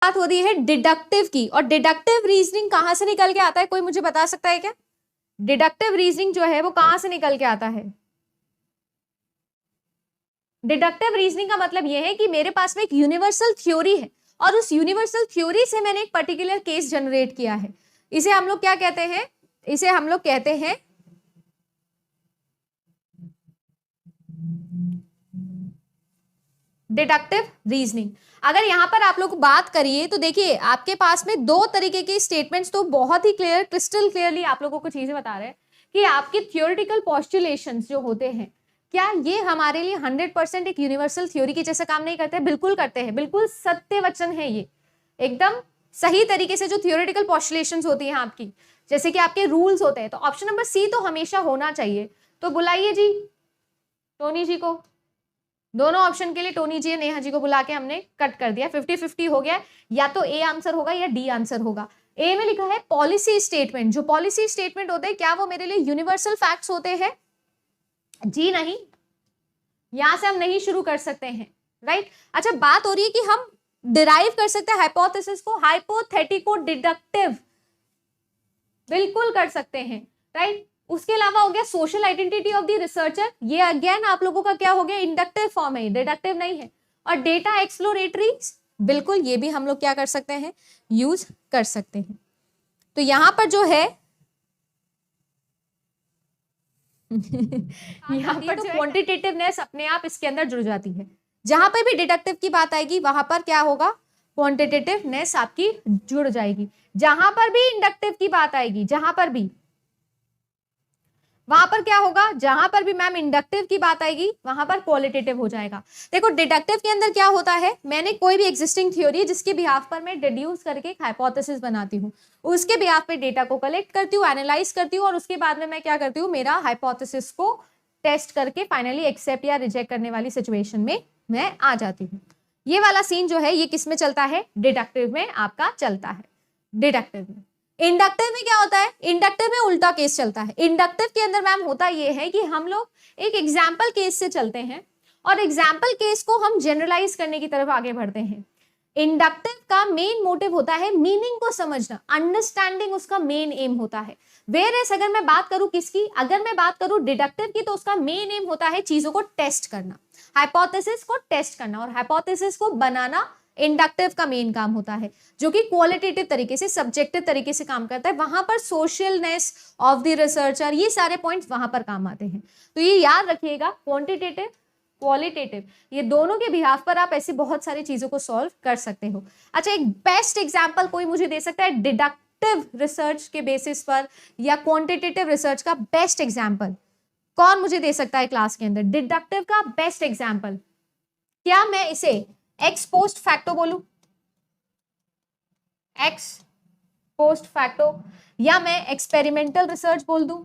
बात हो रही है डिडक्टिव की, और डिडक्टिव रीजनिंग कहां से निकल के आता है, कोई मुझे बता सकता है क्या? डिडक्टिव रीजनिंग जो है वो कहां से निकल के आता है? डिडक्टिव रीजनिंग का मतलब यह है कि मेरे पास में एक यूनिवर्सल थ्योरी है और उस यूनिवर्सल थ्योरी से मैंने एक पर्टिकुलर केस जनरेट किया है। इसे हम लोग क्या कहते हैं? इसे हम लोग कहते हैं डिडक्टिव रीजनिंग। अगर यहां पर आप लोग बात करिए तो देखिए आपके पास में दो तरीके के स्टेटमेंट्स तो बहुत ही क्लियर, क्रिस्टल क्लियरली आप लोगों को चीजें बता रहे हैं कि आपके थियोरेटिकल पॉस्टुलेशंस जो होते हैं, क्या ये हमारे लिए 100% एक यूनिवर्सल थ्योरी की जैसे काम नहीं करते हैं? बिल्कुल करते हैं, बिल्कुल सत्य वचन है ये, एकदम सही तरीके से जो थियोरेटिकल पॉस्टुलेशंस होती हैं आपकी, जैसे कि आपके रूल्स होते हैं। तो ऑप्शन नंबर सी तो हमेशा होना चाहिए। तो बुलाइए जी टोनी जी को। दोनों ऑप्शन के लिए टोनी जी नेहा जी को बुला के हमने कट कर दिया, 50-50 हो गया। या तो ए आंसर होगा या डी आंसर होगा। ए में लिखा है पॉलिसी स्टेटमेंट। जो पॉलिसी स्टेटमेंट होते हैं क्या वो मेरे लिए यूनिवर्सल फैक्ट्स होते हैं? जी नहीं, यहां से हम नहीं शुरू कर सकते हैं, राइट। अच्छा, बात हो रही है कि हम डिराइव कर सकते हैं हाइपोथेसिस को, हाइपोथेटिको डिडक्टिव, बिल्कुल कर सकते हैं, राइट। उसके अलावा हो गया social identity of the researcher, ये अगेन आप लोगों का क्या हो गया, इंडक्टिव फॉर्म है, डिडक्टिव नहीं है। और डेटा एक्सप्लोरेटरी, बिल्कुल ये भी हम लोग क्या कर सकते हैं, यूज कर सकते हैं। तो यहां पर जो है यहाँ पर तो क्वांटिटेटिवनेस अपने आप इसके अंदर जुड़ जाती है। जहां पर भी डिडक्टिव की बात आएगी वहां पर क्या होगा, क्वांटिटेटिवनेस आपकी जुड़ जाएगी। जहां पर भी इंडक्टिव की बात आएगी, जहां पर भी, वहां पर क्या होगा, जहां पर भी मैम इंडक्टिव की बात आएगी वहां पर क्वालिटेटिव हो जाएगा। देखो डिडक्टिव के अंदर क्या होता है, मैंने कोई भी एग्जिस्टिंग थ्योरी जिसके बिहाफ पर मैं डिड्यूस करके एक हाइपोथेसिस बनाती हूँ, उसके बिहाफ पे डेटा को कलेक्ट करती हूँ, एनालाइज करती हूँ, और उसके बाद में मैं क्या करती हूँ, मेरा हाइपोथेसिस को टेस्ट करके फाइनली एक्सेप्ट या रिजेक्ट करने वाली सिचुएशन में मैं आ जाती हूँ। ये वाला सीन जो है ये किस में चलता है, डिडक्टिव में आपका चलता है, डिडक्टिव में। इंडक्टिव में क्या होता है, इंडक्टिव में उल्टा केस चलता है। इंडक्टिव के अंदर मैम होता यह है कि हम लोग एक एग्जाम्पल केस से चलते हैं और एग्जाम्पल केस को हम जनरलाइज करने की तरफ आगे बढ़ते हैं। इंडक्टिव का मेन मोटिव होता है मीनिंग को समझना, अंडरस्टैंडिंग उसका मेन एम होता है। वेयर एज अगर मैं बात करूं किसकी, अगर मैं बात करूं डिडक्टिव की, तो उसका मेन एम होता है चीजों को टेस्ट करना, हाइपोथेसिस को टेस्ट करना, और हाइपोथेसिस को बनाना इंडक्टिव का मेन काम होता है, जो कि क्वालिटेटिव तरीके से, सब्जेक्टिव तरीके से काम करता है। वहां पर सोशलनेस ऑफ द रिसर्चर, ये सारे पॉइंट्स वहां पर काम आते हैं। तो ये याद रखिएगा, क्वांटिटेटिव, क्वालिटेटिव, ये दोनों के बिहाफ पर आप ऐसी बहुत सारी चीजों को सॉल्व कर सकते हो। अच्छा, एक बेस्ट एग्जांपल कोई मुझे दे सकता है डिडक्टिव रिसर्च के बेसिस पर या क्वांटिटेटिव रिसर्च का बेस्ट एग्जांपल? कौन मुझे दे सकता है क्लास के अंदर डिडक्टिव का बेस्ट एग्जांपल? क्या मैं इसे एक्स पोस्ट फैक्टो बोलूं, एक्स पोस्ट फैक्टो, या मैं एक्सपेरिमेंटल रिसर्च बोल दूं?